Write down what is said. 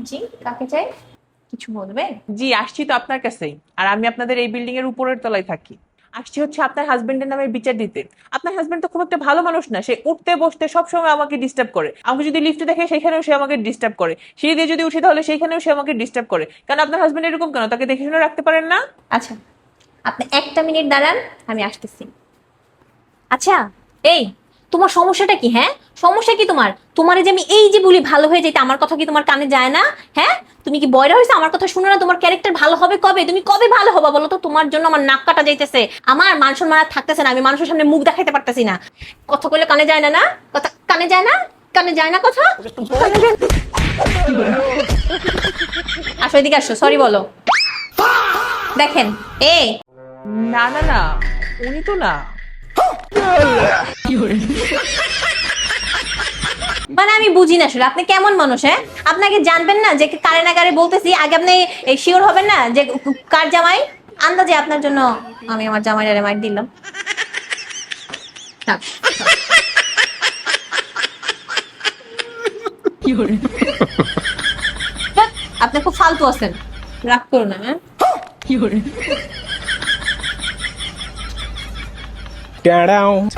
জি, কাকে চাই? কিছু বলবে? জি, আসছি তো আপনার কাছেই। আর আমি আপনাদের এই বিল্ডিং এর উপরের তলায় থাকি। আসছি হচ্ছে আপনার হাজবেন্ডের নামে বিচার দিতে। আপনার হাজবেন্ড তো খুব একটা ভালো মানুষ না, সে উঠতে বসতে সবসময় আমাকে ডিস্টার্ব করে। আমাকে যদি লিফটে দেখে সেখানেও সে আমাকে ডিস্টার্ব করে, সিঁড়ি দিয়ে যদি উঠি তাহলে সেইখানেও সে আমাকে ডিস্টার্ব করে। কারণ আপনার হাজবেন্ড এরকম কেন? তাকে দেখে শুনে রাখতে পারেন না? আচ্ছা, আপনি একটা মিনিট দাঁড়ান, আমি আসতেছি। আচ্ছা, এই তোমার সমস্যাটা কি? হ্যাঁ, সমস্যা কি তোমার? তোমার যে আমি এই যে বলি ভালো হয়ে যাইতে, আমার কথা কি তোমার কানে যায় না? হ্যাঁ, তুমি কি বয়রা হয়েছে? আমার কথা শুনো না? তোমার ক্যারেক্টার ভালো হবে কবে? তুমি কবে ভালো হবা বলো তো? তোমার জন্য আমার নাক কাটা যাইতেছে, আমার মান সম্মান আর থাকতেছে না, আমি মানুষের সামনে মুখ দেখাইতে পারতেছি না। কথা কইলে কানে যায় না? না কথা কানে যায় না? কানে যায় না কথা? কানে যায় না। আসো এদিকে আসো, সরি বলো। দেখেন, এই না না না, উনি তো না। মানে আমি বুঝি না আসলে আপনি কেমন মানুষ। হ্যাঁ, আপনাকে জানবেন না যে কারে না কারে বলতেছি, আগে আপনি শিওর হবেন না যে কার জামাই। আন্দাজে আপনার জন্য আমি আমার জামাইটারে মাইর দিলাম। থাক। ধ্যাৎ, আপনি খুব ফালতু আছেন, রাগ করো না। হ্যাঁ, Down.